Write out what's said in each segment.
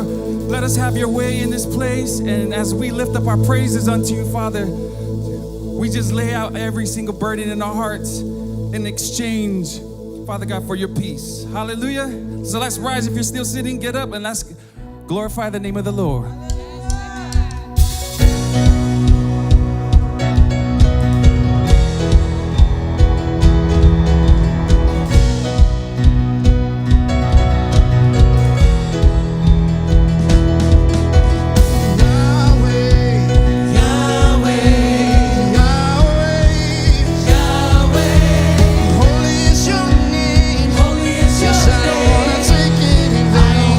let us have your way in this place. And as we lift up our praises unto you, Father, we just lay out every single burden in our hearts in exchange, Father God, for your peace. Hallelujah. So let's rise. If you're still sitting, get up and let's glorify the name of the Lord. I don't wanna take it in vain.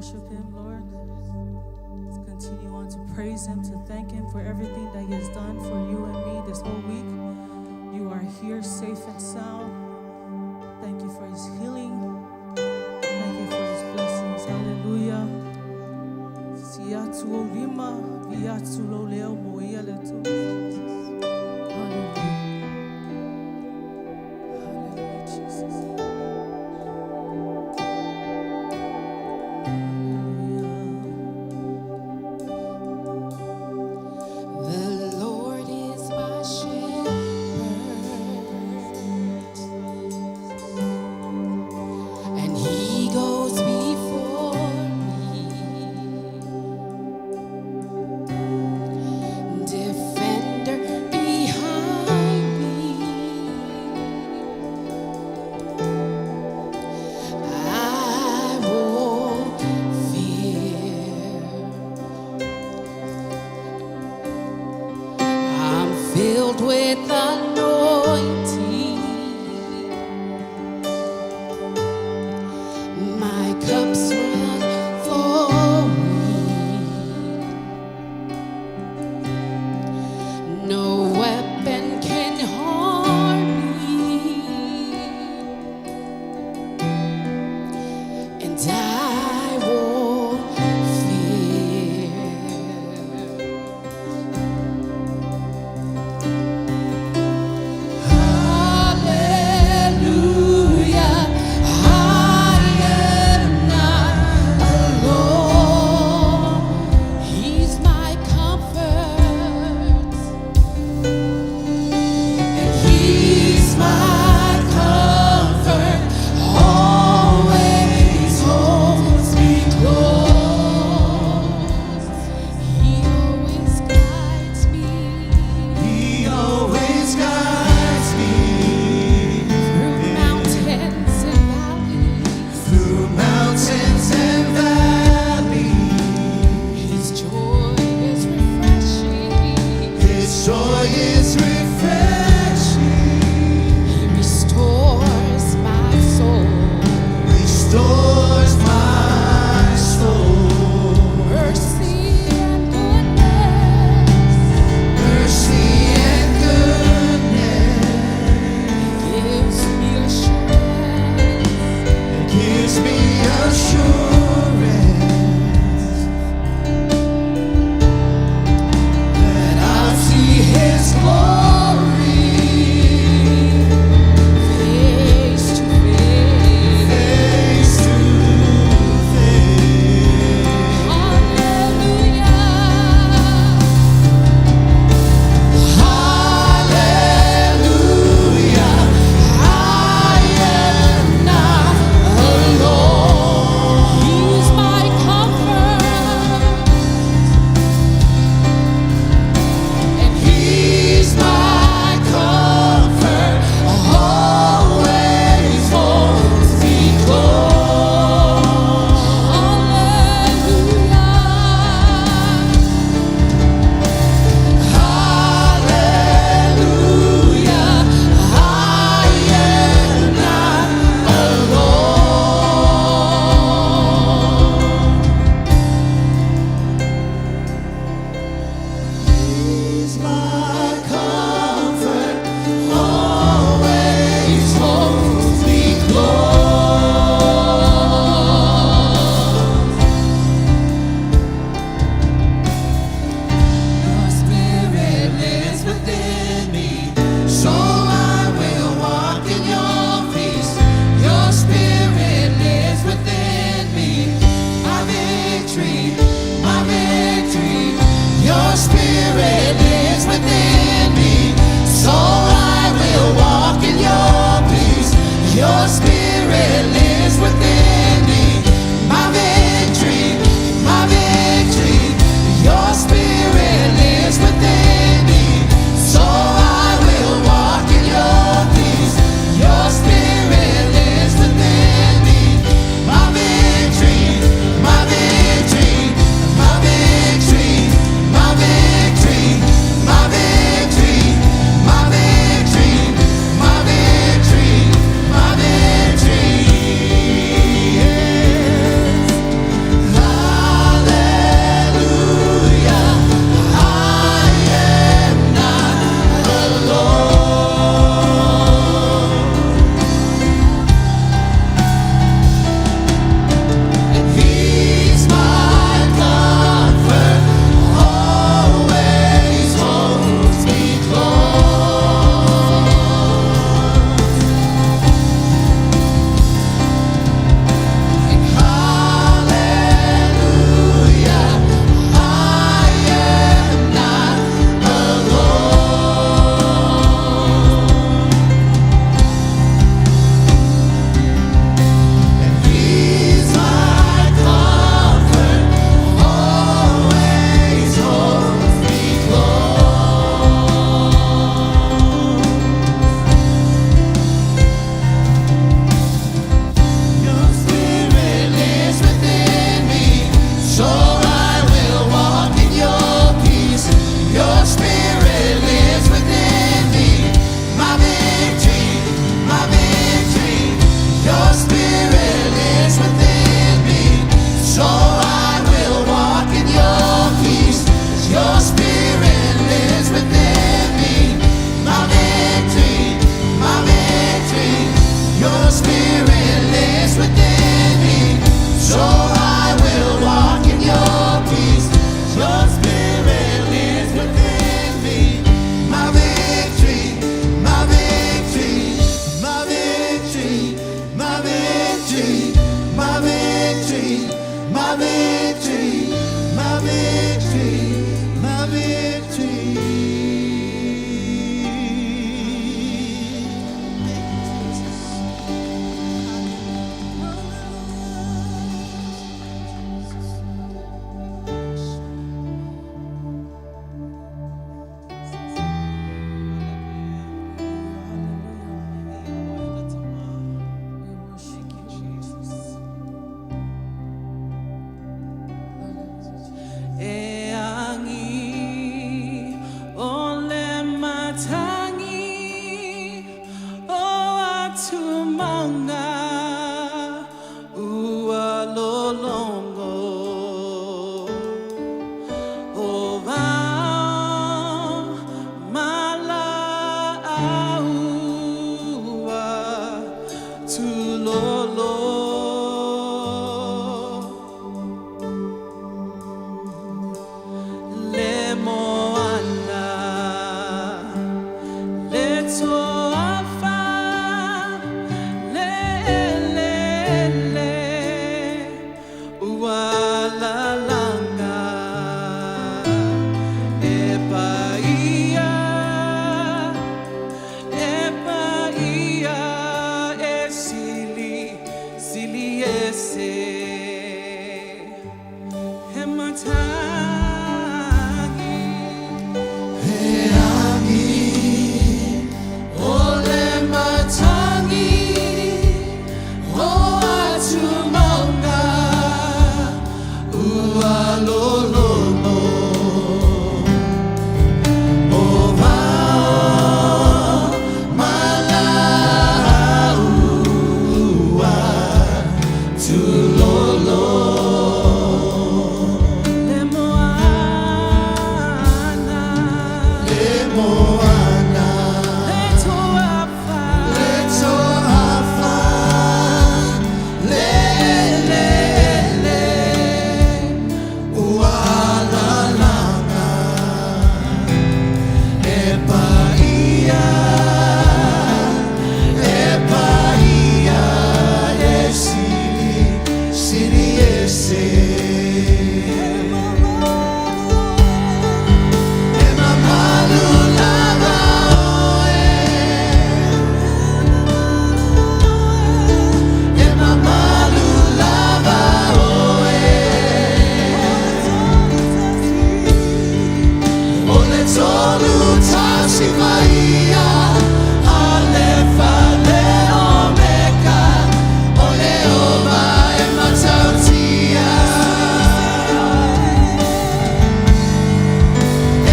worship Him, Lord. Let's continue on to praise Him, to thank Him for everything that He has done for you and me this whole week. You are here safe and sound. Thank you for His healing. Thank you for His blessings. Hallelujah. Filled with anointing, my cups run flowing. No weapon can harm me, and I won't fear. My victory, tangi o atumanga ua lolongo o va mala aua tulolo le moana le toafa le ua lalanga e paia e sili ese he matangi ole matangi o atumanga ua lolomo o vao mala ua tulolo le moana le toafa ua lalanga e paia e sili ese e mamalu lava e mamalu lava ole tolu tasi maia alefa le omeka ole oma e matautia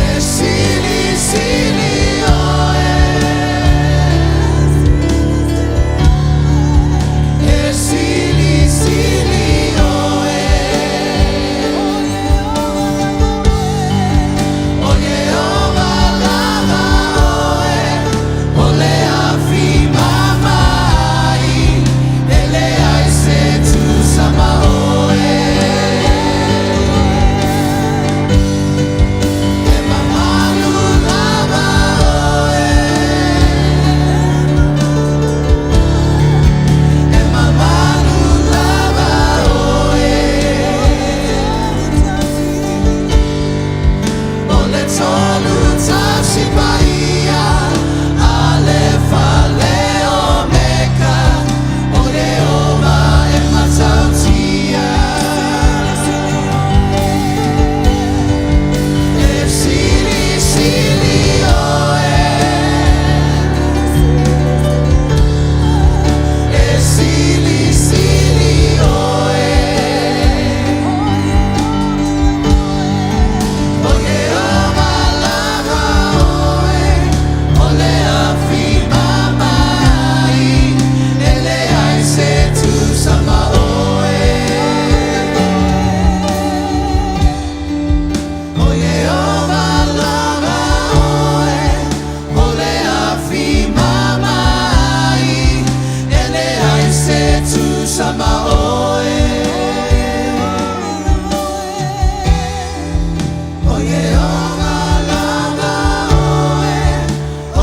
e sili oe e sili oe oye oma lava oe ole afi mamai ele ai se tu sama oe e mamalu lava oe e mamalu lava oe ole tolu tasi paia alefa le omeka ole oma e matautia e sili oe e sili oe oye oma lava oe ole afi mamai ele ai se tu sama oe oye oma lava oe ole afi mamai ele ai se tu sama oe oye oma lava oe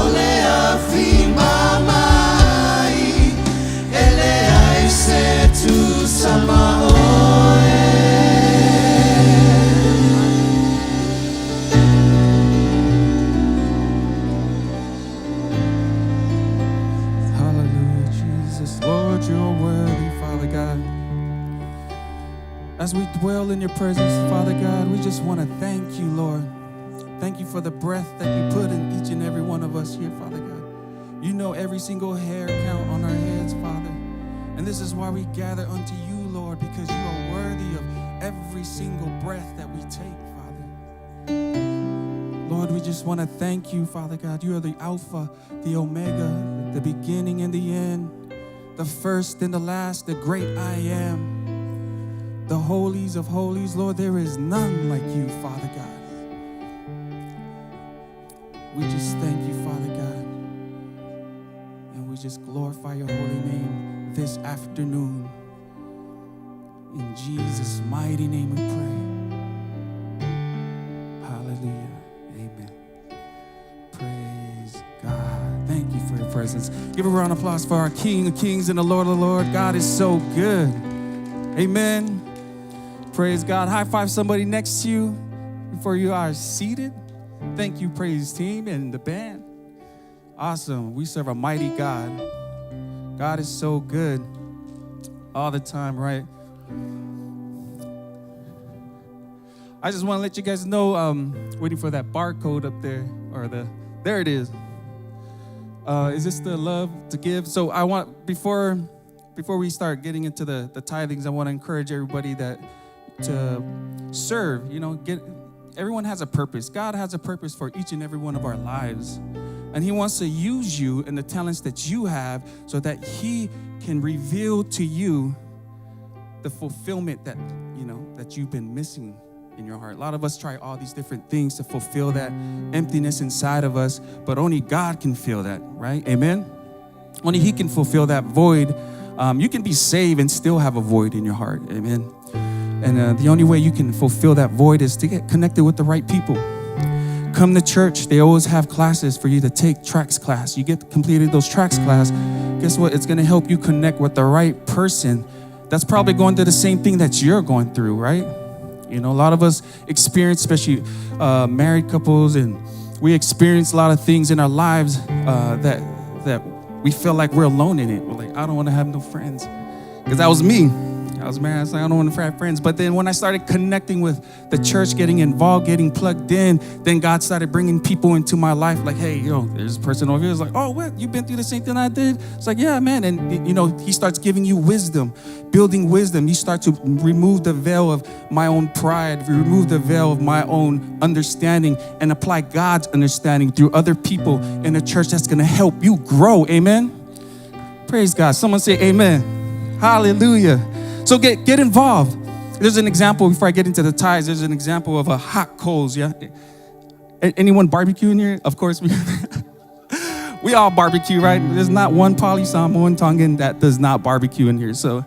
ole afi mamai ele ai se tu sama oe Hallelujah, Jesus. Lord, you're worthy, Father God. As we dwell in your presence, Father God, we just want to thank you, Lord. Thank you for the breath that you put in each and every one of us here, Father God. You know every single hair count on our heads, Father. And this is why we gather unto you, Lord, because you are worthy of every single breath that we take, Father. Lord, we just want to thank you, Father God. You are the Alpha, the Omega, the beginning and the end, the first and the last, the great I am, the holies of holies. Lord, there is none like you, Father God. We just thank you, Father God, and we just glorify your holy name this afternoon. In Jesus' mighty name we pray. Hallelujah. Amen. Praise God. Thank you for your presence. Give a round of applause for our King of Kings and the Lord of Lords. God is so good. Amen. Praise God. High five somebody next to you before you are seated. Thank you, praise team and the band. Awesome. We serve a mighty God. God is so good all the time, right? I just want to let you guys know, waiting for that barcode up there, there it is. Is this the love to give? So I want, before we start getting into the tithings, I want to encourage everybody that to serve, everyone has a purpose. God has a purpose for each and every one of our lives. And he wants to use you and the talents that you have so that he can reveal to you the fulfillment that you've been missing in your heart. A lot of us try all these different things to fulfill that emptiness inside of us, but only God can fill that, right? Amen? Only he can fulfill that void. You can be saved and still have a void in your heart. Amen? And the only way you can fulfill that void is to get connected with the right people. Come to church. They always have classes for you to take tracks class. You get completed those tracks class. Guess what? It's going to help you connect with the right person that's probably going through the same thing that you're going through, right? A lot of us experience, especially married couples, and we experience a lot of things in our lives that we feel like we're alone in it. We're like, I don't want to have no friends. Because that was me. I was married. I was like, I don't want to have friends. But then when I started connecting with the church, getting involved, getting plugged in, then God started bringing people into my life. Like, hey, there's a person over here. It's like, oh, what? You've been through the same thing I did? It's like, yeah, man. And, he starts giving you wisdom, building wisdom. You start to remove the veil of my own pride, remove the veil of my own understanding, and apply God's understanding through other people in the church that's going to help you grow. Amen? Praise God. Someone say amen. Hallelujah. So get involved. There's an example, before I get into the tithes, there's an example of a hot coals, yeah? Anyone barbecue in here? Of course, we all barbecue, right? There's not one Samoan Tongan that does not barbecue in here. So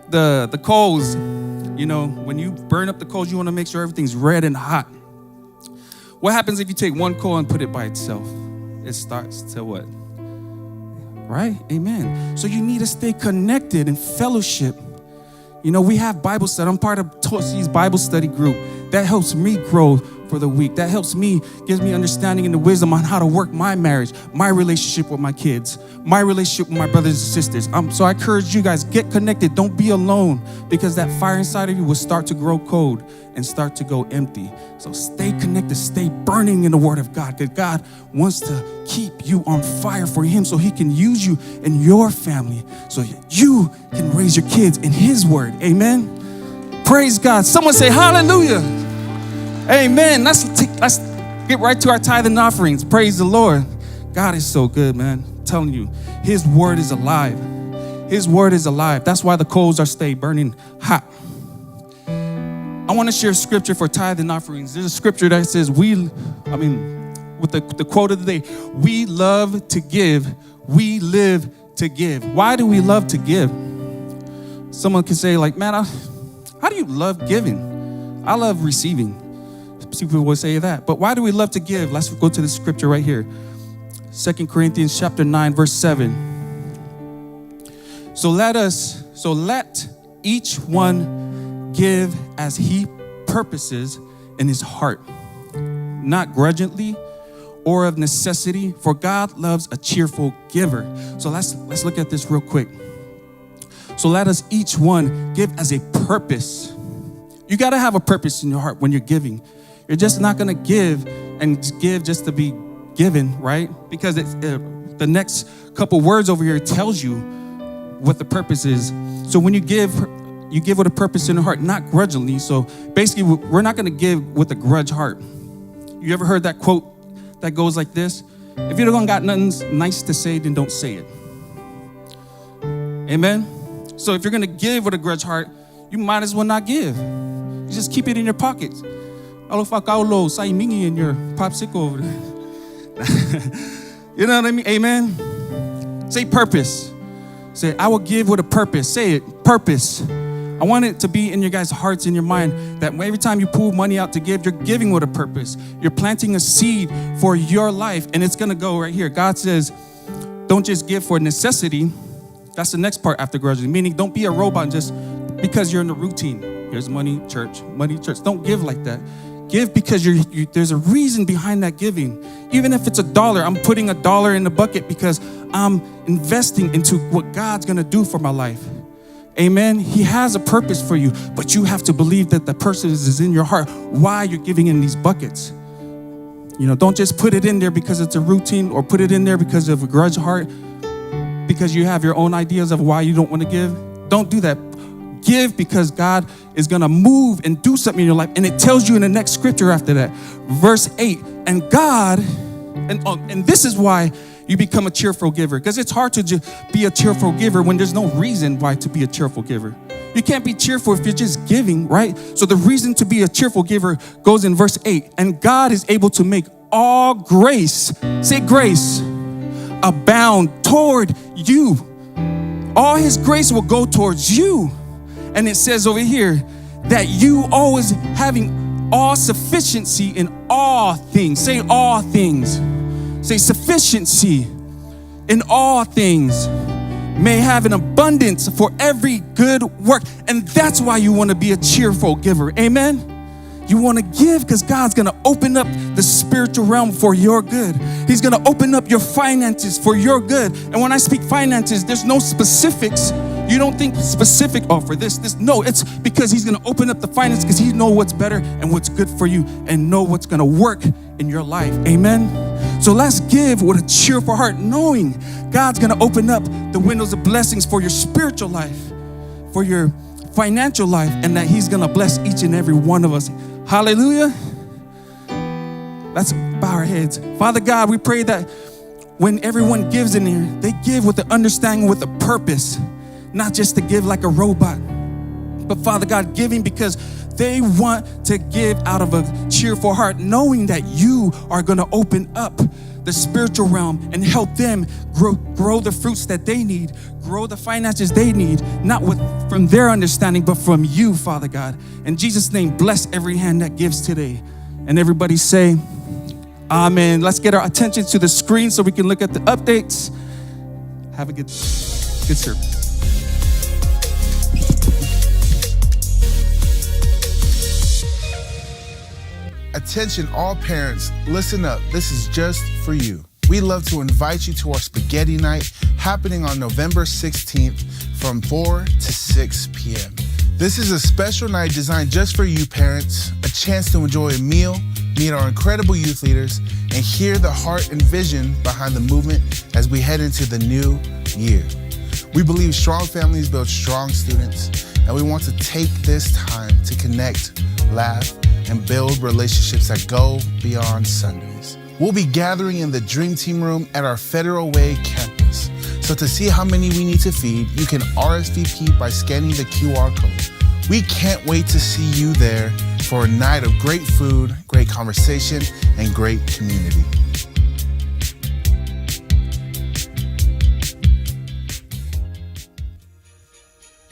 the coals, when you burn up the coals, you want to make sure everything's red and hot. What happens if you take one coal and put it by itself? It starts to what? Right? Amen. So you need to stay connected in fellowship. We have Bible study. I'm part of Tosi's Bible study group. That helps me grow for the week. That helps me, gives me understanding and the wisdom on how to work my marriage, my relationship with my kids, my relationship with my brothers and sisters. So I encourage you guys, get connected. Don't be alone, because that fire inside of you will start to grow cold and start to go empty. So stay connected, stay burning in the Word of God, because God wants to keep you on fire for him so he can use you in your family, so you can raise your kids in his Word. Amen? Praise God. Someone say hallelujah. Amen. Let's get right to our tithe and offerings. Praise the Lord. God is so good, man. I'm telling you, his Word is alive. His Word is alive. That's why the coals are stay burning hot. I want to share scripture for tithe and offerings. There's a scripture that says with the quote of the day, we love to give, we live to give. Why do we love to give? Someone can say like, man, how do you love giving? I love receiving. People will say that. But why do we love to give? Let's go to the scripture right here. 2 Corinthians chapter 9, verse 7. So let each one give as he purposes in his heart, not grudgingly or of necessity, for God loves a cheerful giver. So let's look at this real quick. So let us each one give as a purpose. You got to have a purpose in your heart when you're giving. You're just not going to give just to be given, right? Because the next couple words over here tells you what the purpose is. So when you give with a purpose in your heart, not grudgingly. So basically, we're not going to give with a grudge heart. You ever heard that quote that goes like this? If you don't got nothing nice to say, then don't say it. Amen? So if you're going to give with a grudge heart, you might as well not give. You just keep it in your pockets. Alofakaulo, saimingi in your popsicle over there. You know what I mean? Amen? Say purpose. Say, I will give with a purpose. Say it, purpose. I want it to be in your guys' hearts, in your mind, that every time you pull money out to give, you're giving with a purpose. You're planting a seed for your life, and it's going to go right here. God says, don't just give for necessity. That's the next part after grudging, meaning don't be a robot just because you're in the routine. Here's money, church, money, church. Don't give like that. Give because there's a reason behind that giving. Even if it's $1, I'm putting $1 in the bucket because I'm investing into what God's going to do for my life. Amen. He has a purpose for you, but you have to believe that the purpose is in your heart. Why you're giving in these buckets. You know, don't just put it in there because it's a routine or put it in there because of a grudge heart, because you have your own ideas of why you don't want to give. Don't do that. Give because God is going to move and do something in your life. And it tells you in the next scripture after that, verse 8, and God, and this is why you become a cheerful giver, because it's hard to be a cheerful giver when there's no reason why to be a cheerful giver. You can't be cheerful if you're just giving, right? So the reason to be a cheerful giver goes in verse 8, and God is able to make all grace, say grace, abound toward you. All his grace will go towards you. And it says over here that you always having all sufficiency in all things. Say all things. Say sufficiency in all things. May have an abundance for every good work. And that's why you want to be a cheerful giver. Amen. You want to give because God's going to open up the spiritual realm for your good. He's going to open up your finances for your good. And when I speak finances, there's no specifics. You don't think specific, for this. No, it's because he's going to open up the finance because he knows what's better and what's good for you and know what's going to work in your life. Amen. So let's give with a cheerful heart, knowing God's going to open up the windows of blessings for your spiritual life, for your financial life, and that he's going to bless each and every one of us. Hallelujah. Let's bow our heads. Father God, we pray that when everyone gives in here, they give with the understanding, with a purpose, not just to give like a robot, but Father God, giving because they want to give out of a cheerful heart, knowing that you are going to open up the spiritual realm and help them grow the fruits that they need, grow the finances they need, not from their understanding, but from you, Father God. In Jesus' name, bless every hand that gives today. And everybody say, amen. Let's get our attention to the screen so we can look at the updates. Have a good service. Attention all parents, listen up, this is just for you. We love to invite you to our spaghetti night happening on November 16th from 4 to 6 p.m. This is a special night designed just for you parents, a chance to enjoy a meal, meet our incredible youth leaders, and hear the heart and vision behind the movement as we head into the new year. We believe strong families build strong students, and we want to take this time to connect, laugh, and build relationships that go beyond Sundays. We'll be gathering in the Dream Team room at our Federal Way campus. So to see how many we need to feed, you can RSVP by scanning the QR code. We can't wait to see you there for a night of great food, great conversation, and great community.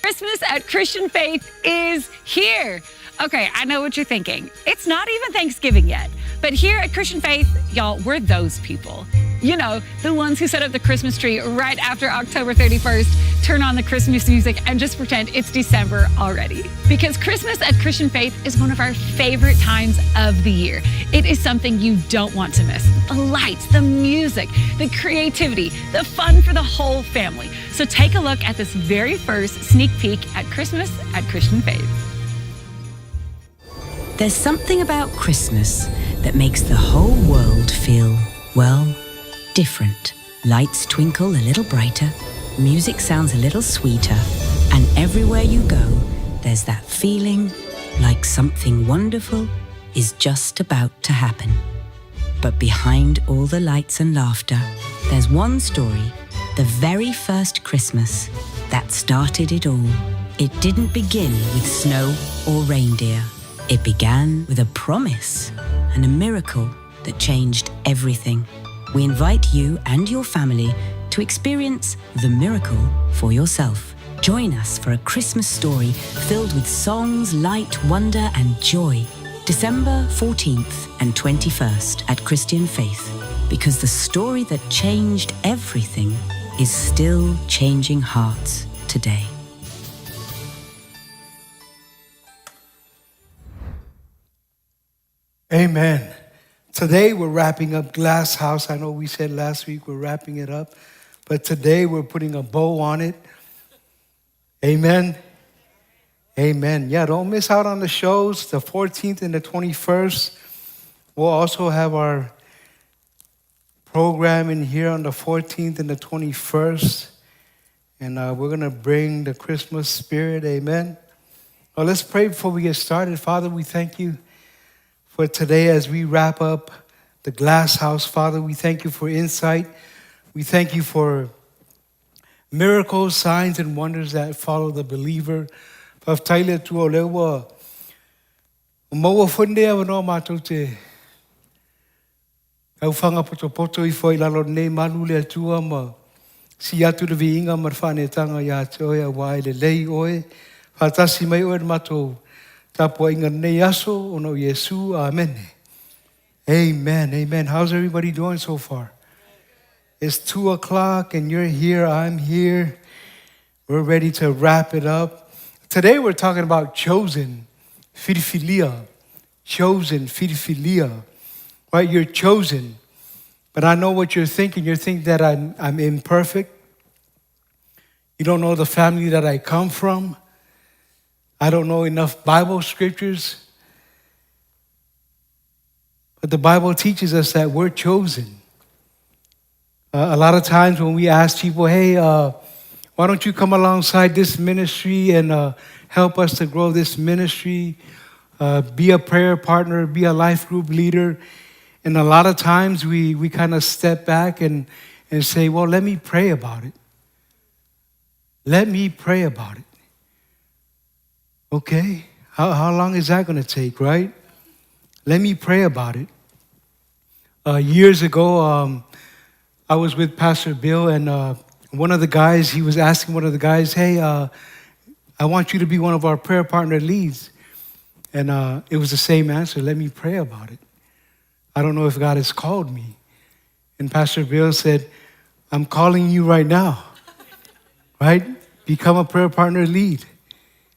Christmas at Christian Faith is here. Okay, I know what you're thinking. It's not even Thanksgiving yet. But here at Christian Faith, y'all, we're those people. You know, the ones who set up the Christmas tree right after October 31st, turn on the Christmas music, and just pretend it's December already. Because Christmas at Christian Faith is one of our favorite times of the year. It is something you don't want to miss. The lights, the music, the creativity, the fun for the whole family. So take a look at this very first sneak peek at Christmas at Christian Faith. There's something about Christmas that makes the whole world feel, well, different. Lights twinkle a little brighter, music sounds a little sweeter, and everywhere you go, there's that feeling like something wonderful is just about to happen. But behind all the lights and laughter, there's one story, the very first Christmas, that started it all. It didn't begin with snow or reindeer. It began with a promise and a miracle that changed everything. We invite you and your family to experience the miracle for yourself. Join us for a Christmas story filled with songs, light, wonder, and joy. December 14th and 21st at Christian Faith, because the story that changed everything is still changing hearts today. Amen. Today we're wrapping up Glass House. I know we said last week we're wrapping it up, but today we're putting a bow on it. Amen. Amen. Yeah, don't miss out on the shows, the 14th and the 21st. We'll also have our program in here on the 14th and the 21st. And we're going to bring the Christmas spirit. Amen. Well, let's pray before we get started. Father, we thank you for today as we wrap up the Glass House. Father, we thank you for insight. We thank you for miracles, signs, and wonders that follow the believer. Paftaile tu o lewa maua funde a no mātou te au whanga poto I whai lalo nei manu le atua ma si atu le viinga mar whanetanga ia te oe a wae le lei oe whatasi mai oe mātou tapua inga nei aso o no Yesu. Amen. Amen. Amen. How's everybody doing so far? It's 2:00 and you're here, I'm here. We're ready to wrap it up. Today we're talking about chosen, philia. Chosen, philia. Right? You're chosen. But I know what you're thinking. You're thinking that I'm imperfect. You don't know the family that I come from. I don't know enough Bible scriptures. But the Bible teaches us that we're chosen. A lot of times when we ask people, hey, why don't you come alongside this ministry and help us to grow this ministry? Be a prayer partner, be a life group leader. And a lot of times we kind of step back and say, well, let me pray about it. Let me pray about it. Okay, how long is that going to take, right? Let me pray about it. Years ago, I was with Pastor Bill, and one of the guys, he was asking one of the guys, hey, I want you to be one of our prayer partner leads. And it was the same answer, let me pray about it. I don't know if God has called me. And Pastor Bill said, I'm calling you right now, right? Become a prayer partner lead.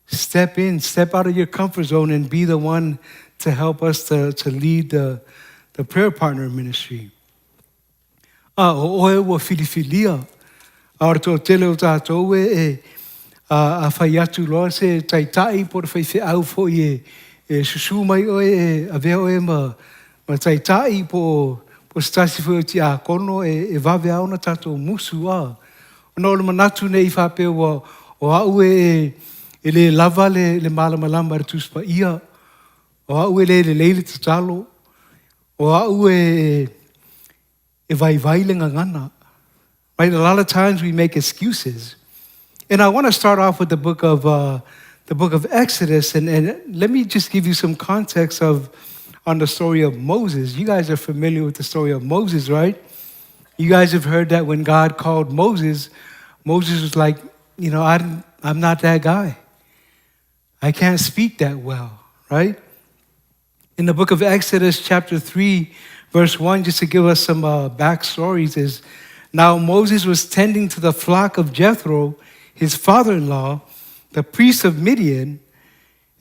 Step in, step out of your comfort zone and be the one to help us to lead the prayer partner ministry. Oe wa filifilia. Aora tō tele o tātou e a whai atu loa se taitai por whai au fo e susu mai oe a vea oe ma taitai po stasi fo ti a kono e vave au na tātou musu a. Ono le manatu nei whapeo o au e le lava le malamalama ratus pa ia. O au e le leile te talo. O au e vai le ngangana. Right? A lot of times we make excuses. And I want to start off with the book of Exodus. And let me just give you some context on the story of Moses. You guys are familiar with the story of Moses, right? You guys have heard that when God called Moses, Moses was like, you know, I'm not that guy. I can't speak that well, right? In the book of Exodus, chapter 3, verse 1, just to give us some backstories, is now Moses was tending to the flock of Jethro, his father-in-law, the priest of Midian,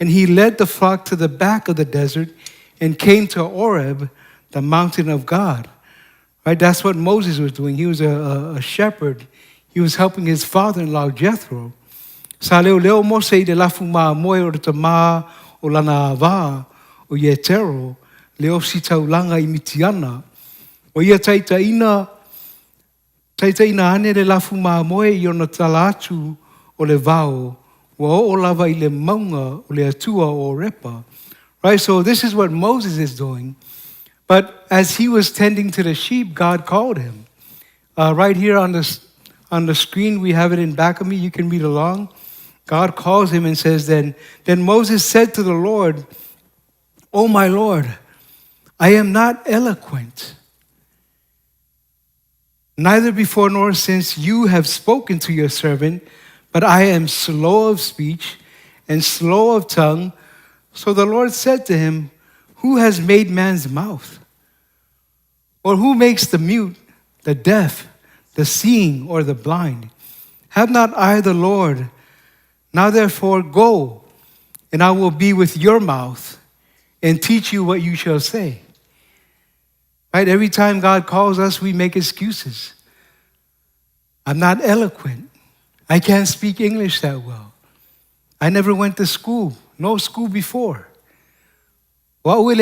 and he led the flock to the back of the desert and came to Oreb, the mountain of God. Right? That's what Moses was doing. He was a shepherd. He was helping his father-in-law, Jethro. Sa leo Mose de lafu ma moe o te ma o lana ava o Yetero, leo si taulanga I Mitiana. O ia taitaina ane le lafu ma moe I ona talatu o le vao, wa o lava I le maunga o le atua o repa. Right, so this is what Moses is doing. But as he was tending to the sheep, God called him. Right here on the screen, we have it in back of me. You can read along. God calls him and says, Then Moses said to the Lord, "Oh my Lord, I am not eloquent, neither before nor since you have spoken to your servant, but I am slow of speech and slow of tongue." So the Lord said to him, "Who has made man's mouth? Or who makes the mute, the deaf, the seeing, or the blind? Have not I the Lord? Now therefore go, and I will be with your mouth and teach you what you shall say." Right? Every time God calls us, we make excuses. I'm not eloquent. I can't speak English that well. I never went to school. No school before. You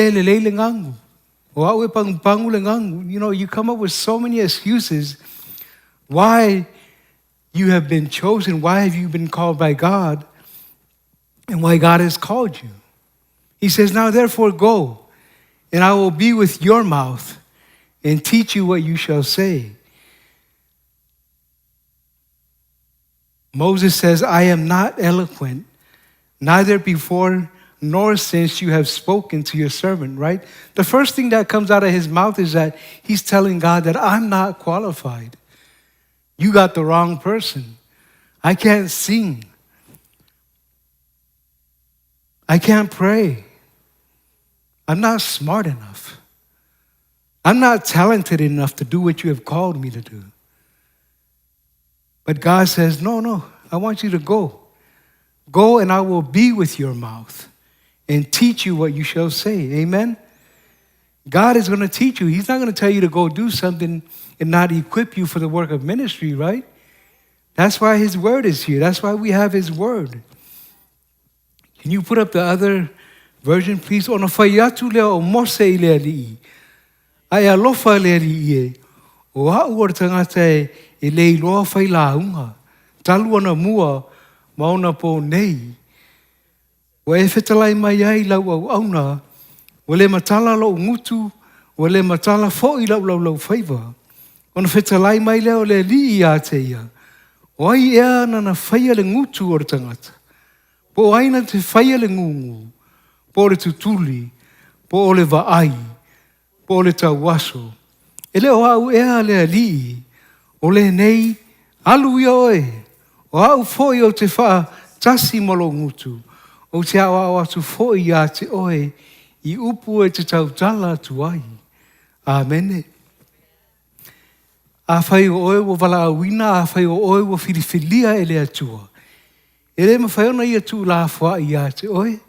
know, you come up with so many excuses why you have been chosen, why have you been called by God, and why God has called you. He says, "Now therefore go, and I will be with your mouth and teach you what you shall say." Moses says, "I am not eloquent, neither before nor since you have spoken to your servant," right? The first thing that comes out of his mouth is that he's telling God that I'm not qualified. You got the wrong person. I can't sing. I can't pray. I'm not smart enough. I'm not talented enough to do what you have called me to do. But God says, no, I want you to go. Go, and I will be with your mouth and teach you what you shall say. Amen? God is going to teach you. He's not going to tell you to go do something and not equip you for the work of ministry, right? That's why his word is here. That's why we have his word. Can you put up the other version, please? Ona whaiatu lea o Mose I lea li'i. Ai alofa lea li'i e. O hau o tangata e le iloa whai la unga. Talu ana mua mauna po nei. Wa e whetalai mai ai lau au auna. Wa le matala lo ngutu. Wa le matala fo I lau whaiva. Ona whetalai mai leo le li'i a te ia. O ai ea nana whaia le ngutu o tangata. Po aina te whaia le ngungu. Po le tutuli. Po le vaai. Po le tauaso. E leo au ea le li'i. O le nei, alu ia oe. O au foi o te wha tasi molo ngutu. O te au atu foi a te oe. I upu e te tautala atu ai. Amene. A whai o oe wo wala awina, a whai o oe wo whiriwhilia e le atua. E le mawhaiona I atu la wha I a te oe.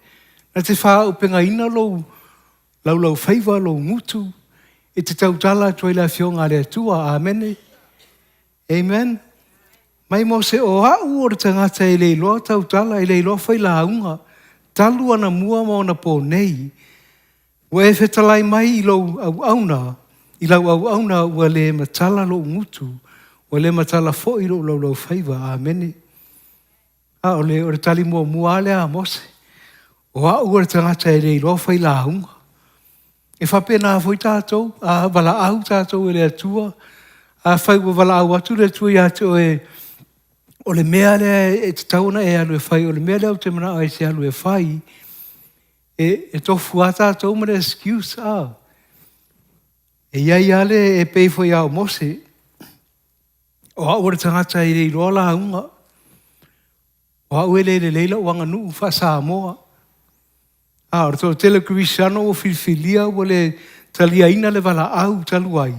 Na te wha upenga ina lau whaiva lo ngutu. E te tautala atu ai la whionga le atua. Amene. Amen. Mai mo se o hau o tangata e le loa tautala, e le loa whai la unga. Talu ana mua mo na po nei. Wa e whetalai mai I lau au auna wa le matala lo ngutu. Wa le matala fo I lau whaiva. Amene. A o le tali mua lea Mose. O hau o tangata e le loa whai la unga. E whapena a fwoi tātou, a wala au tātou e le atua. A whai wa wala au atu le atua I ato e o le mea lea e te tauna e alu e whai. O le mea lea o te mana ai se alu e whai. E tofu a tātou ma le excuse. E iai ale e pei fwoi au Mose. O hau ora tangata I le iroa la unga. O hau e le leila wanga nuu wha Samoa. Ora tō tele Kristano o whiwhilia o le taliaina le wala au taluai.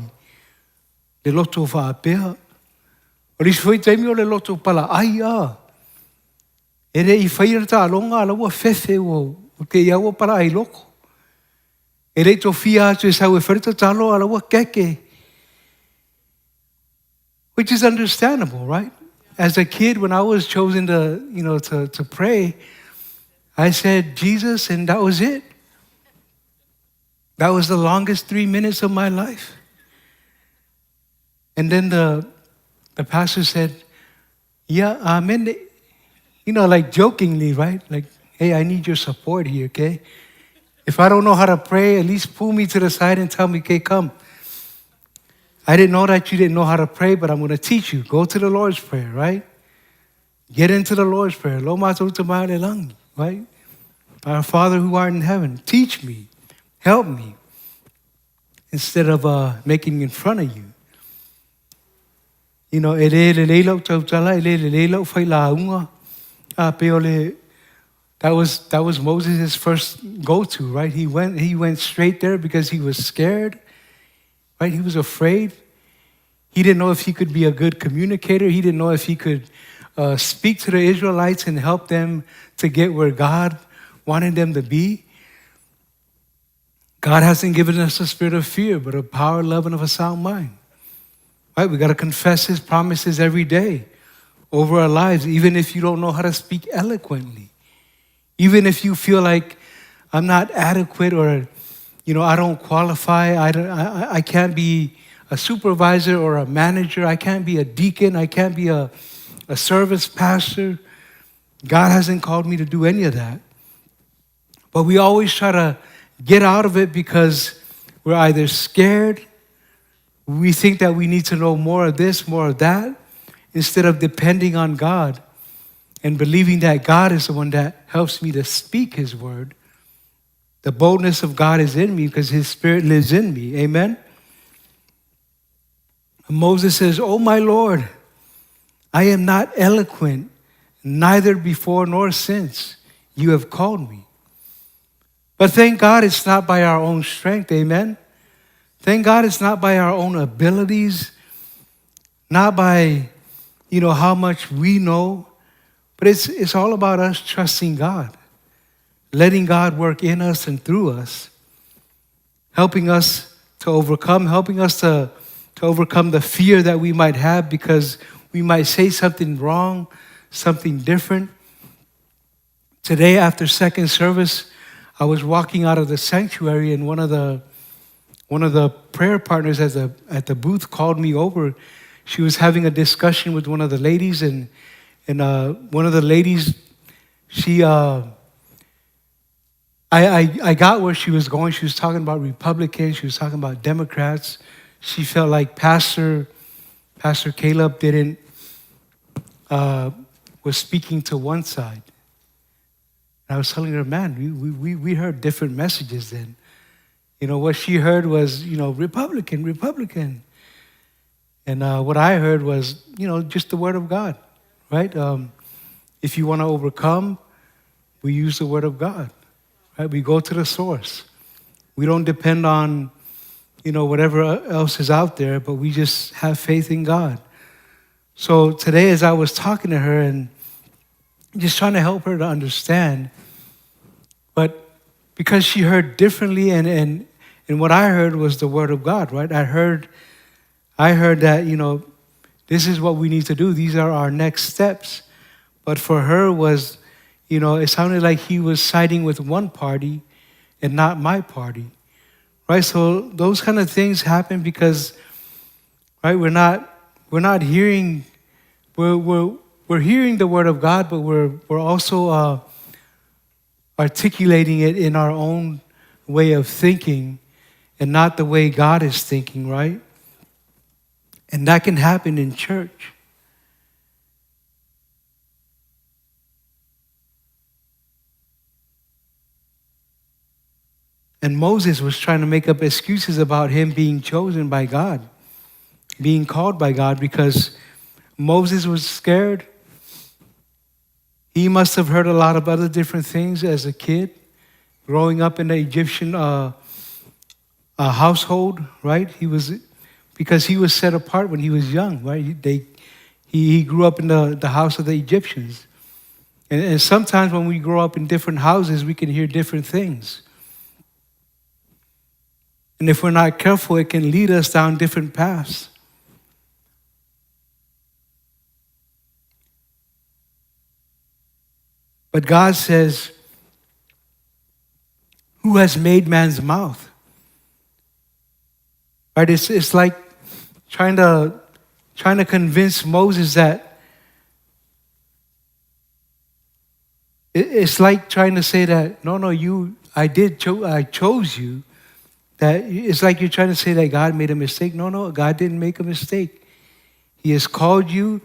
Le loto wha apea. O risi fwoi taimi o le loto pala ai a. E re I whaira ta alonga ala ua whewhe o ke iau o para ai loko. E re tō fia atu e sau e wharita talo ala ua keke. Which is understandable, right? As a kid, when I was chosen to pray, I said, Jesus, and that was it. That was the longest 3 minutes of my life. And then the pastor said, yeah, amen. You know, like jokingly, right? Like, hey, I need your support here, okay? If I don't know how to pray, at least pull me to the side and tell me, okay, come. I didn't know that you didn't know how to pray, but I'm going to teach you. Go to the Lord's Prayer, right? Get into the Lord's Prayer. Lo mato tamale lang, right? Our Father who art in heaven, teach me, help me, instead of making in front of you. You know, that was Moses' first go-to, right? He went straight there because he was scared, right? He was afraid. He didn't know if he could be a good communicator. He didn't know if he could speak to the Israelites and help them to get where God wanted them to be. God hasn't given us a spirit of fear, but of power, love, and of a sound mind. Right? We got to confess His promises every day over our lives, even if you don't know how to speak eloquently. Even if you feel like I'm not adequate or, I don't qualify. I can't be a supervisor or a manager. I can't be a deacon. I can't be a service pastor. God hasn't called me to do any of that. But we always try to get out of it because we're either scared, we think that we need to know more of this, more of that, instead of depending on God and believing that God is the one that helps me to speak His word. The boldness of God is in me because His Spirit lives in me. Amen? And Moses says, "Oh my Lord, I am not eloquent, neither before nor since you have called me." But thank God it's not by our own strength, amen? Thank God it's not by our own abilities, not by, how much we know, but it's all about us trusting God, letting God work in us and through us, helping us to overcome, helping us to overcome the fear that we might have because we might say something wrong, something different. Today after second service, I was walking out of the sanctuary and one of the prayer partners at the booth called me over. She was having a discussion with one of the ladies and one of the ladies, I got where she was going. She was talking about Republicans. She was talking about Democrats. She felt like Pastor Caleb was speaking to one side. And I was telling her, man, we heard different messages then. What she heard was, Republican. And what I heard was, just the word of God, right? If you want to overcome, we use the word of God, right? We go to the source. We don't depend on, whatever else is out there, but we just have faith in God. So today as I was talking to her and just trying to help her to understand, but because she heard differently and what I heard was the word of God, right? I heard that, this is what we need to do. These are our next steps. But for her was, it sounded like he was siding with one party and not my party, right? So those kind of things happen because, right, we're not hearing, we're hearing the word of God, but we're also articulating it in our own way of thinking and not the way God is thinking, right? And that can happen in church. And Moses was trying to make up excuses about him being chosen by God, being called by God, because Moses was scared. He must have heard a lot of other different things as a kid, growing up in the Egyptian household, right? Because he was set apart when he was young, right? He grew up in the house of the Egyptians. And sometimes when we grow up in different houses, we can hear different things. And if we're not careful, it can lead us down different paths. But God says, who has made man's mouth? Right? It's like trying to convince Moses that it's like trying to say that, no, I chose you, that it's like you're trying to say that God made a mistake. No, God didn't make a mistake. He has called you,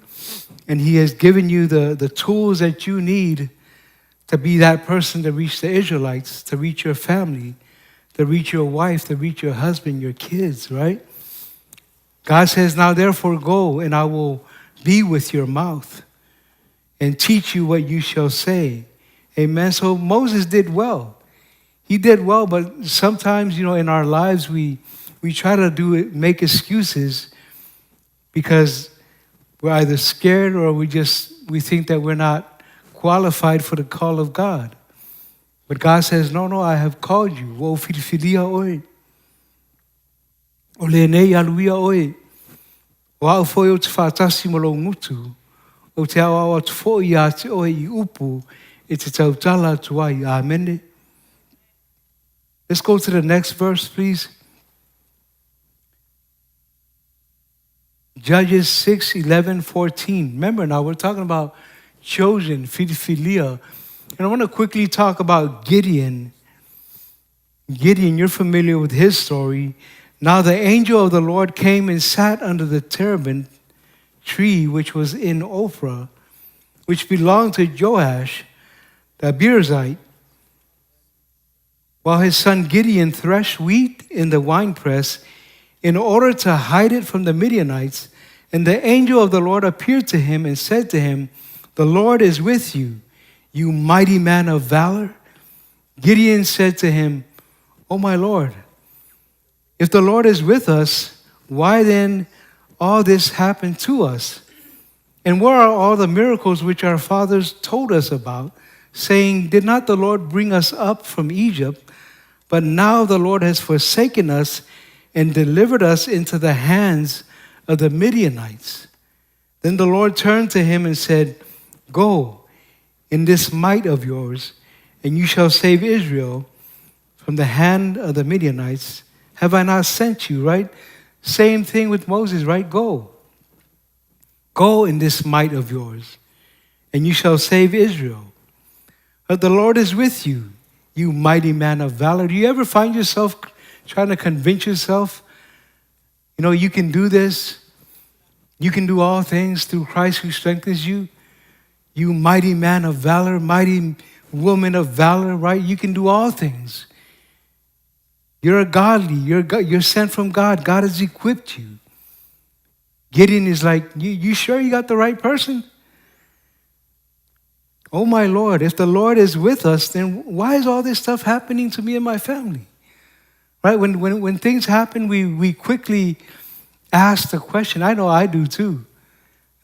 and He has given you the tools that you need to be that person to reach the Israelites, to reach your family, to reach your wife, to reach your husband, your kids, right? God says, now therefore go, and I will be with your mouth and teach you what you shall say. Amen. So Moses did well. He did well, but sometimes, in our lives, we try to make excuses because we're either scared or we think that we're not qualified for the call of God. But God says, no, I have called you. Wo filifilia oe. O le nei aluia oe. Wa au foi o te whātasi mo lo ngutu. O te awa te fōi a te oe I upu e te tautala tuai. Amen. Let's go to the next verse, please. Judges 6, 11, 14. Remember now, we're talking about chosen, philia. And I want to quickly talk about Gideon. Gideon, you're familiar with his story. Now the angel of the Lord came and sat under the terebinth tree, which was in Ophrah, which belonged to Joash, the Abiezrite, while his son Gideon threshed wheat in the winepress in order to hide it from the Midianites. And the angel of the Lord appeared to him and said to him, the Lord is with you, you mighty man of valor. Gideon said to him, O my Lord, if the Lord is with us, why then all this happened to us? And where are all the miracles which our fathers told us about, saying, did not the Lord bring us up from Egypt? But now the Lord has forsaken us and delivered us into the hands of the Midianites. Then the Lord turned to him and said, go in this might of yours, and you shall save Israel from the hand of the Midianites. Have I not sent you, right? Same thing with Moses, right? Go. Go in this might of yours, and you shall save Israel. But the Lord is with you, you mighty man of valor. Do you ever find yourself trying to convince yourself, you can do this? You can do all things through Christ who strengthens you. You mighty man of valor, mighty woman of valor, right? You can do all things. You're you're sent from God. God has equipped you. Gideon is like, you sure you got the right person? Oh my Lord, if the Lord is with us, then why is all this stuff happening to me and my family? Right? When things happen, we quickly ask the question. I know I do too.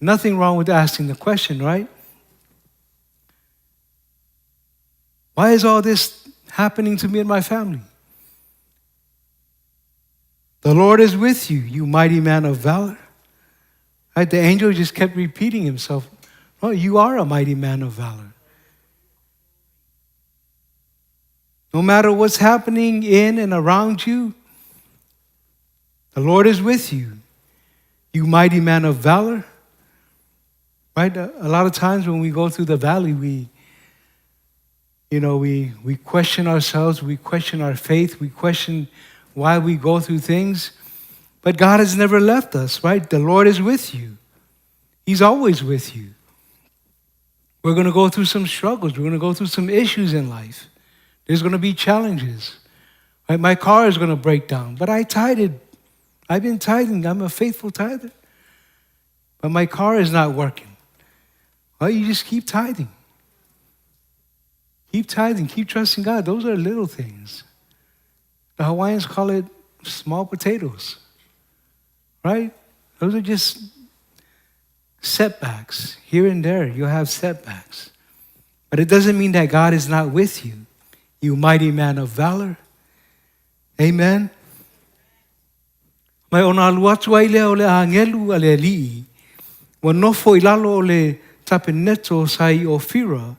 Nothing wrong with asking the question, right? Why is all this happening to me and my family? The Lord is with you, you mighty man of valor. Right? The angel just kept repeating himself. Oh, you are a mighty man of valor. No matter what's happening in and around you, the Lord is with you, you mighty man of valor. Right? A lot of times when we go through the valley, we question ourselves, we question our faith, we question why we go through things. But God has never left us, right? The Lord is with you. He's always with you. We're going to go through some struggles. We're going to go through some issues in life. There's going to be challenges. Right? My car is going to break down, but I tithed. I've been tithing. I'm a faithful tither. But my car is not working. Well, you just keep tithing. Keep tithing. Keep trusting God. Those are little things. The Hawaiians call it small potatoes. Right? Those are just setbacks. Here and there, you'll have setbacks. But it doesn't mean that God is not with you, you mighty man of valor. Amen? Mai ona alu atu ai lea o le angelu a le alii, wa nofo I lalo o le tapeneto sai o Fira,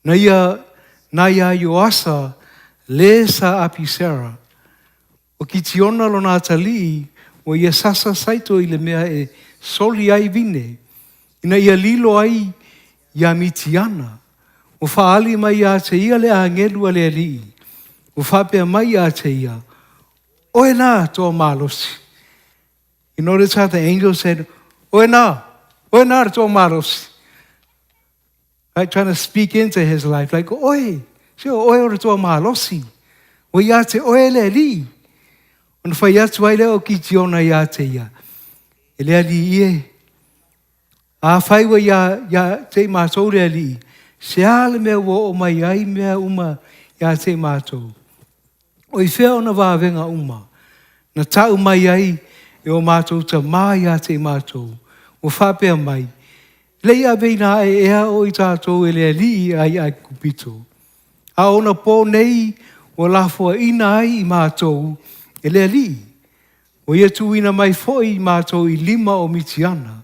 na ia Yoasa le sa apisera. O ki tiona lo na atali, o ia sasa saito I le mea e soli ai vine, ina ia lilo ai ia mitiana, o faali mai ia te ia le angelu a le alii, Ua whapea mai a te ia. Oe nā tō mālosi. You notice how the angel said, Oe nā tō mālosi. Right, trying to speak into his life. Like, oe, sio oe ora tō mālosi. Ua ia te oe le li. Ona whai atu ai leo ki tiona ia te ia. E lea li ie. A whai wa ia te mātou lea li. Se ale mea wo o mai ai mea uma ia te mātou. O i whea ona wāwenga uma. Na tau mai ai e o mātou ta mā ia te mātou. O whapea mai. Lei a veina e ea o i tātou e lea li ai ai kupito. A ona pō nei o lafua ina ai i mātou e lea li. O ia tuina mai foi i mātou i 5 o mitiana.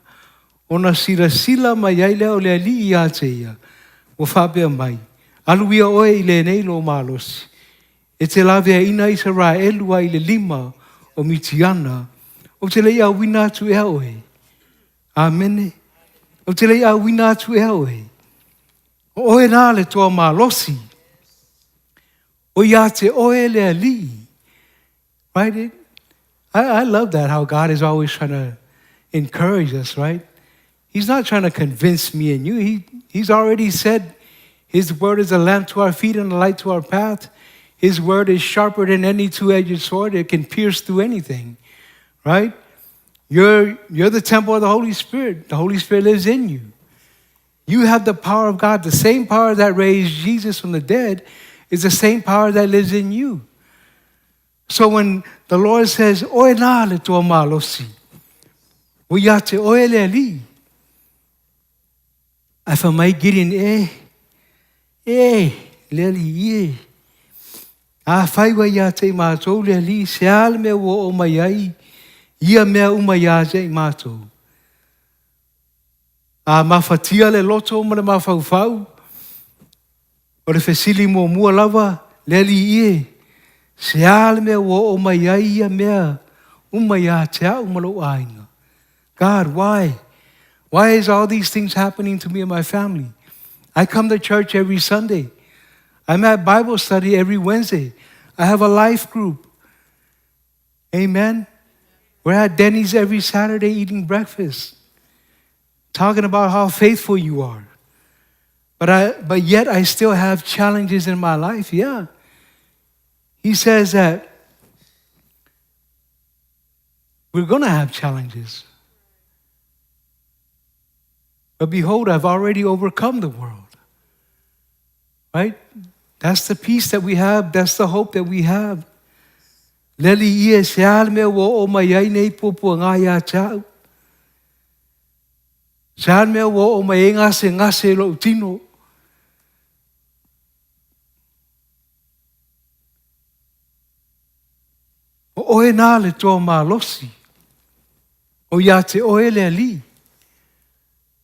Ona sila mai ai lea o lea li i a te ia. O whapea mai. Aluia oe i le nei lo mālosi. E te lawea ina i sa rā elua i le 5 o mitiana. O te lei a wina atu ea oe. Amene. O te lei a wina atu ea oe. O oe nā le toa mālosi. O ia te oe lea li. Right? I love that, how God is always trying to encourage us, right? He's not trying to convince me and you. He's already said his word is a lamp to our feet and a light to our path. His word is sharper than any two-edged sword. It can pierce through anything, right? You're the temple of the Holy Spirit. The Holy Spirit lives in you. You have the power of God. The same power that raised Jesus from the dead is the same power that lives in you. So when the Lord says, Oe nā le tō mālosi, o ia te oe lea li, ai whamai Gideon lea li a whaiwa ia te mātou lea li, se ale mea wo o mai ai, ia mea uma ia te mātou. A mawhatia le loto ma le mawhauwhau, o le whesili mua lava, lea li se ale mea wo o mai ai ia mea uma ia te au malo ainga. God, why? Why is all these things happening to me and my family? I come to church every Sunday. I'm at Bible study every Wednesday. I have a life group. Amen. We're at Denny's every Saturday eating breakfast, talking about how faithful you are. But yet I still have challenges in my life. Yeah. He says that we're going to have challenges. But behold, I've already overcome the world. Right? That's the peace that we have. That's the hope that we have. Leli ia se alme wo o mai ai nei popo ngā ia tau. Se alme wo o mai ngase lo tino. O oe nā le tō mālosi. O ia te oe lea li.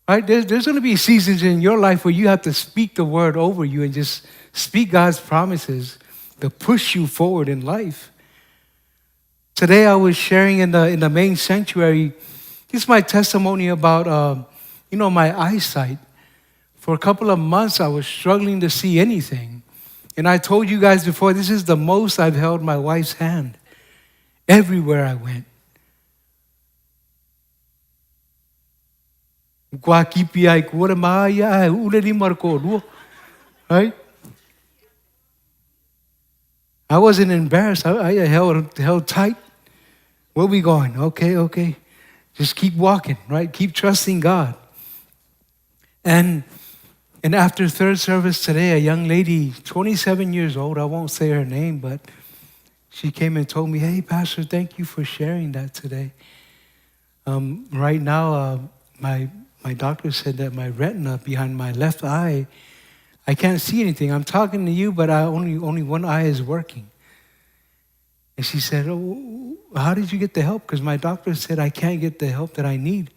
Right? There's going to be seasons in your life where you have to speak the word over you and just speak God's promises to push you forward in life. Today I was sharing in the main sanctuary, just my testimony about, my eyesight. For a couple of months I was struggling to see anything. And I told you guys before, this is the most I've held my wife's hand. Everywhere I went. Right? I wasn't embarrassed. I held tight. Where are we going? Okay. Just keep walking, right? Keep trusting God. And after third service today, a young lady, 27 years old, I won't say her name, but she came and told me, hey, Pastor, thank you for sharing that today. Right now, my doctor said that my retina behind my left eye, I can't see anything. I'm talking to you, but only one eye is working. And she said, oh, how did you get the help? Because my doctor said I can't get the help that I need.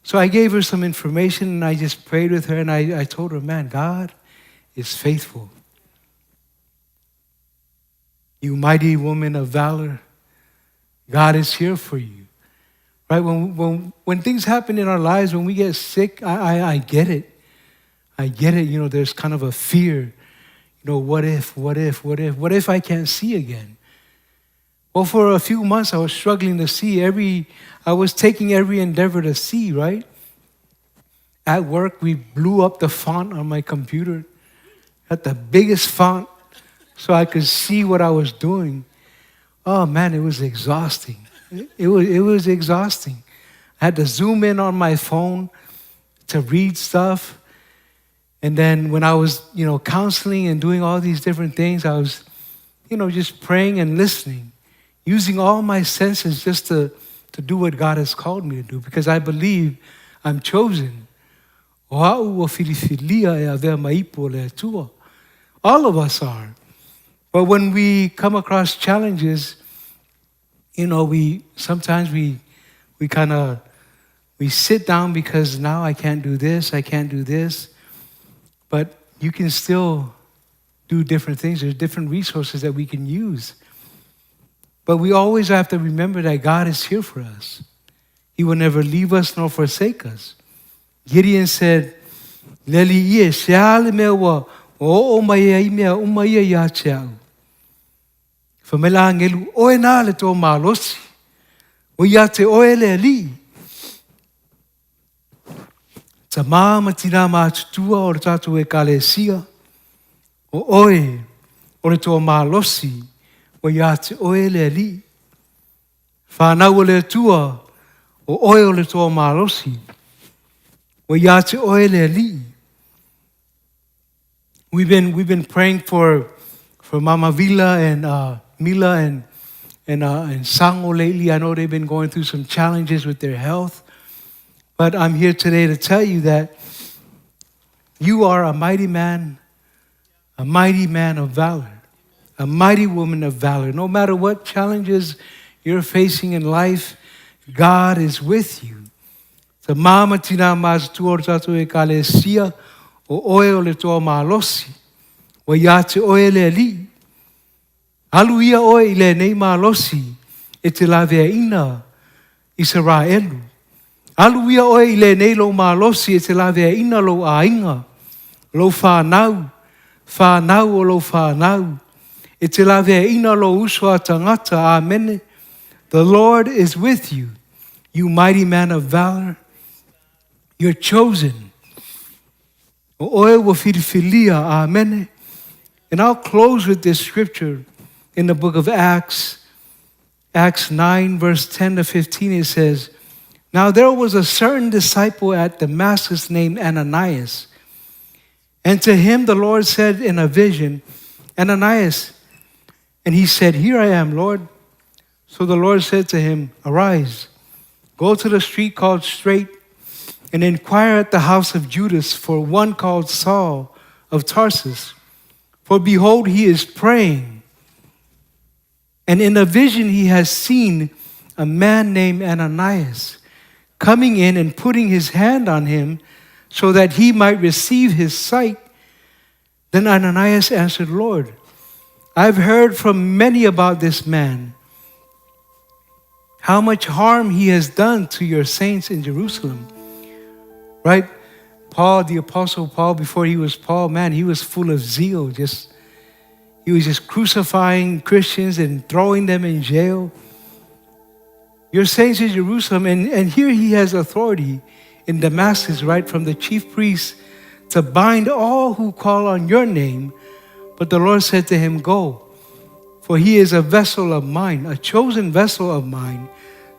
So I gave her some information, and I just prayed with her, and I told her, man, God is faithful. You mighty woman of valor, God is here for you. Right? When things happen in our lives, when we get sick, I get it. I get it. There's kind of a fear. what if I can't see again? Well, for a few months, I was struggling to see. I was taking every endeavor to see, right? At work, we blew up the font on my computer, at the biggest font, so I could see what I was doing. Oh man, it was exhausting. It was exhausting. I had to zoom in on my phone to read stuff. And then when I was, counseling and doing all these different things, I was, just praying and listening, using all my senses just to do what God has called me to do, because I believe I'm chosen. All of us are. But when we come across challenges, we sit down because now I can't do this. But you can still do different things. There's different resources that we can use. But we always have to remember that God is here for us. He will never leave us nor forsake us. Gideon said, Leli ie seale mea wa o mai ai mea umai ia chau. Famela ngelu oe na le to malosi. O ia te oe le li. Ta mama tina mātutua o le tātou e kalesia. O oe o le to malosi. O ia te oe le li. Whanau o le tua o oe o le to malosi. O ia te oe le li. We've been praying for Mama Vila and Mila and Sango lately. I know they've been going through some challenges with their health. But I'm here today to tell you that you are a mighty man of valor, a mighty woman of valor. No matter what challenges you're facing in life, God is with you. Sa mama tina mas tuor tatu e kalesia o oe o le toa malosi, o ia te oe le li. Alu ia oe i le nei malosi e te lavea ina Israelu. Alu ia oe i le nei lo malosi e te lavea ina lo ainga, lo whanau o lo whanau, e te lavea ina lo usua tangata, amen. The Lord is with you, you mighty man of valor. You're chosen. O oe wa filifilia, amen. And I'll close with this scripture in the book of Acts 9, verse 10 to 15. It says, Now there was a certain disciple at Damascus named Ananias. And to him the Lord said in a vision, Ananias. And he said, Here I am, Lord. So the Lord said to him, Arise, go to the street called Straight, and inquire at the house of Judas for one called Saul of Tarsus. For behold, he is praying. And in a vision he has seen a man named Ananias coming in and putting his hand on him so that he might receive his sight. Then Ananias answered, Lord, I've heard from many about this man, how much harm he has done to your saints in Jerusalem. Right? Paul, the Apostle Paul, before he was Paul, man, he was full of zeal. He was just crucifying Christians and throwing them in jail. Your saints in Jerusalem, and here he has authority in Damascus, right, from the chief priest to bind all who call on your name. But the Lord said to him, Go, for he is a vessel of mine, a chosen vessel of mine,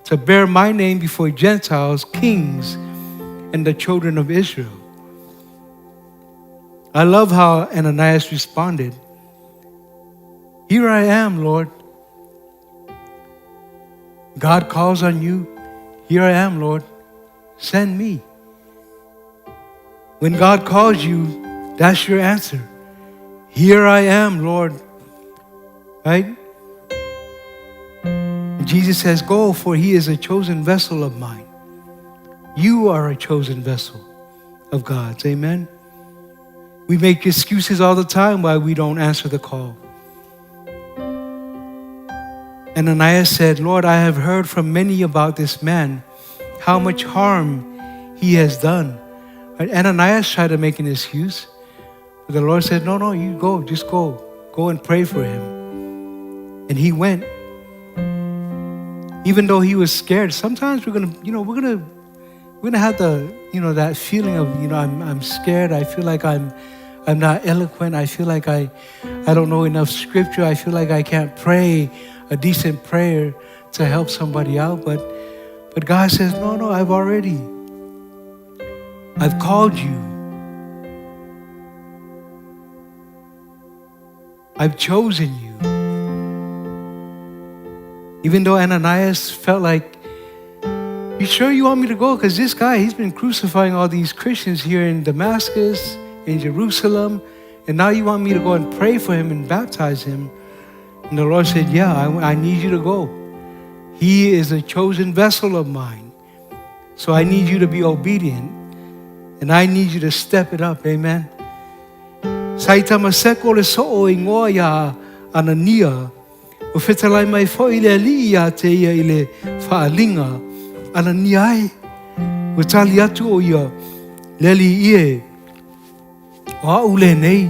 to bear my name before Gentiles, kings, and the children of Israel. I love how Ananias responded. Here I am, Lord. God calls on you. Here I am, Lord. Send me. When God calls you, that's your answer. Here I am, Lord. Right? And Jesus says, Go, for he is a chosen vessel of mine. You are a chosen vessel of God's. Amen? We make excuses all the time why we don't answer the call. And Ananias said, Lord, I have heard from many about this man, how much harm he has done. Right? Ananias tried to make an excuse. But the Lord said, no, you go, just go. Go and pray for him. And he went. Even though he was scared, sometimes we're gonna have the, that feeling of, I'm scared. I feel like I'm not eloquent. I feel like I don't know enough scripture. I feel like I can't pray a decent prayer to help somebody out. But God says, no, I've called you. I've chosen you. Even though Ananias felt like, you sure you want me to go? Because this guy, he's been crucifying all these Christians here in Damascus, in Jerusalem, and now you want me to go and pray for him and baptize him? And the Lord said, yeah, I need you to go. He is a chosen vessel of mine. So I need you to be obedient, and I need you to step it up, amen? Saitama seko le so ingoa ya Anania, o fetalai mai fo ile ali ya te ia ile faalinga, Anania ai, o tali atu o ia, leli ie, o a ule nei,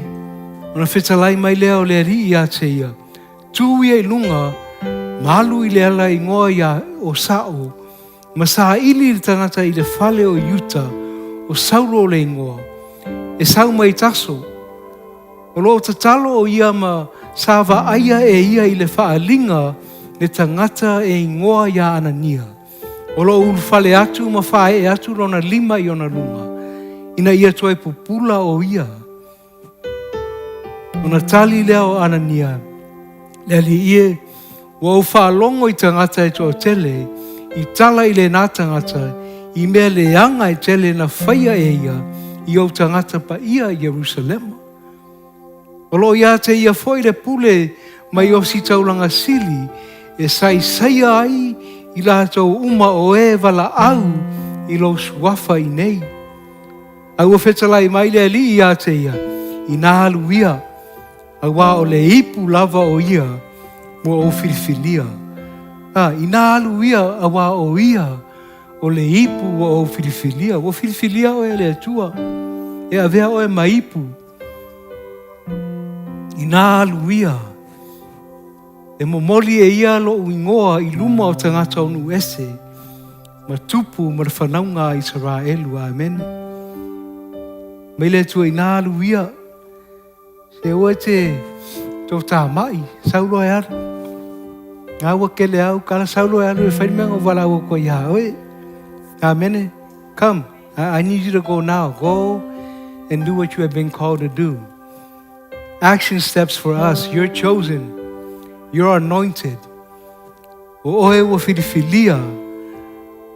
o na fetalai mai leo le ri ya te ia, tu ia ilunga, malu ile ala ingoa ya o sao, masa ili le tangata ile fale o yuta, o saulo le ingoa, e sau mai taso, o lo tatalo o ia ma sawa aia e ia i le whaalinga le tangata e ingoa ia Anania. O lo ulufale atu ma whae e atu rona 5 i ona lunga. Ina ia toi pupula o ia. O na tali leo Anania. Leli ie, wa u whaalongo i tangata e toa tele, i tala i le nā tangata, i mea le anga e tele na whaia e ia, i au tangata pa ia Jerusalema. O lo ia te ia foi le pule mai o si taulanga sili e sai ai i la tau uma o e wala au i lo suafa i nei. Au o whetalai mai le li ia te ia i nā halu ia au wā o le ipu lava o ia mo o filifilia. I nā halu ia au wā o ia o le ipu o filifilia. O filifilia o e le atua e avea o e maipu. I nā aluia, e momoli e ia lo uingoa i luma o tangata onu ese, ma tupu ma le whanaunga i Israelu, amen. Meile tua i nā aluia, se ua te tau tā mai, saulo e aru. Ngā ua kele au, kala saulo e aru e whaimanga o wala ua koe ia, oe. Amen. Come, I need you to go now. Go and do what you have been called to do. Action steps for us. You're chosen. You're anointed. O oe wa filifilia.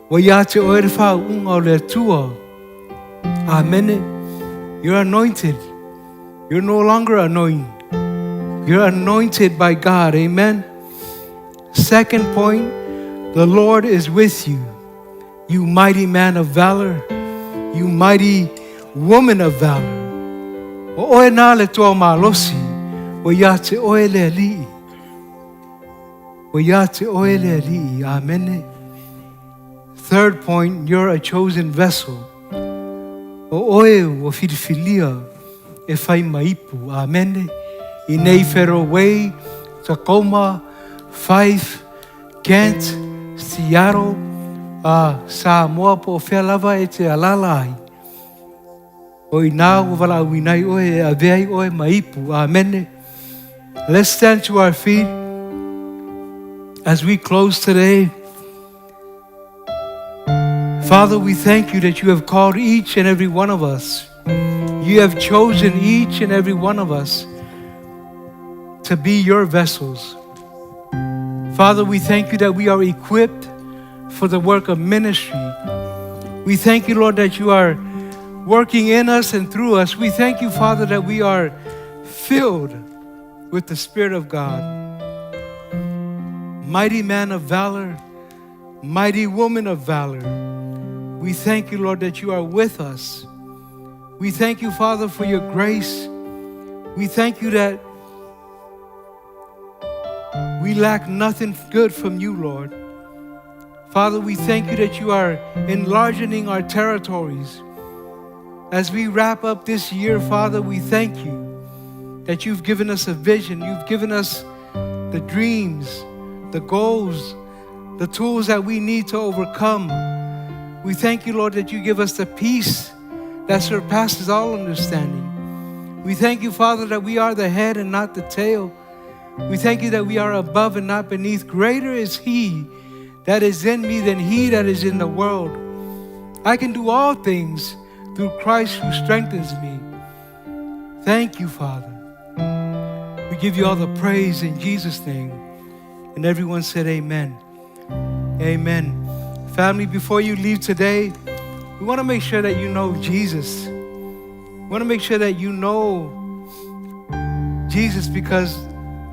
Wa ia te oe re wha unga o le atua. Amen. You're anointed. You're no longer annoying. You're anointed by God. Amen. Second point, the Lord is with you. You mighty man of valor. You mighty woman of valor. O oe nā le toa malosi, o ia te oe le alii. O ia te oe le alii, amen. Third point, you're a chosen vessel. O oe o filifilia e whai maipu, amen. I nei Whero Way, Tacoma, Fife, Kent, Seattle, Samoa po whea lava e te alalai. Oi nā o wala winai oe e aveai oe maipu. Amen. Let's stand to our feet as we close today. Father, we thank you that you have called each and every one of us. You have chosen each and every one of us to be your vessels. Father, we thank you that we are equipped for the work of ministry. We thank you, Lord, that you are working in us and through us. We thank you, Father, that we are filled with the Spirit of God. Mighty man of valor, mighty woman of valor. We thank you, Lord, that you are with us. We thank you, Father, for your grace. We thank you that we lack nothing good from you, Lord. Father, we thank you that you are enlarging our territories. As we wrap up this year, Father, we thank you that you've given us a vision. You've given us the dreams, the goals, the tools that we need to overcome. We thank you, Lord, that you give us the peace that surpasses all understanding. We thank you, Father, that we are the head and not the tail. We thank you that we are above and not beneath. Greater is He that is in me than he that is in the world. I can do all things through Christ who strengthens me. Thank you, Father. We give you all the praise in Jesus' name. And everyone said amen. Amen. Family, before you leave today, we want to make sure that you know Jesus. We want to make sure that you know Jesus, because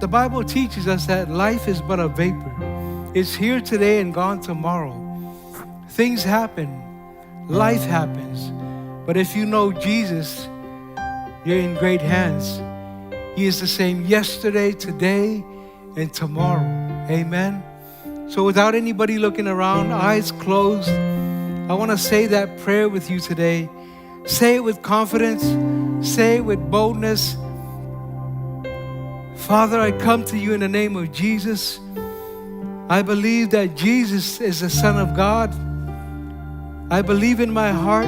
the Bible teaches us that life is but a vapor. It's here today and gone tomorrow. Things happen. Life happens. But if you know Jesus, you're in great hands. He is the same yesterday, today, and tomorrow. Amen. So without anybody looking around, eyes closed, I want to say that prayer with you today. Say it with confidence. Say it with boldness. Father, I come to you in the name of Jesus. I believe that Jesus is the Son of God. I believe in my heart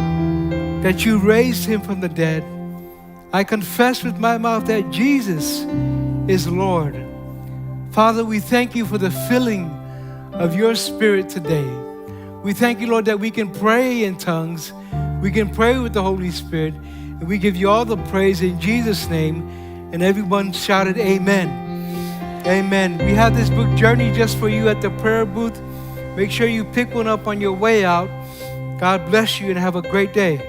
that you raised him from the dead. I confess with my mouth that Jesus is Lord. Father, we thank you for the filling of your Spirit today. We thank you, Lord, that we can pray in tongues. We can pray with the Holy Spirit. And we give you all the praise in Jesus' name. And everyone shouted amen. Amen. We have this book Journey just for you at the prayer booth. Make sure you pick one up on your way out. God bless you and have a great day.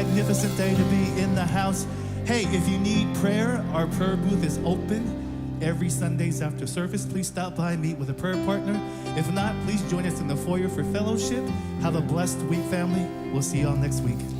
magnificent day to be in the house. Hey, if you need prayer, our prayer booth is open every Sundays after service. Please stop by and meet with a prayer partner. If not, please join us in the foyer for fellowship. Have a blessed week, family. We'll see you all next week.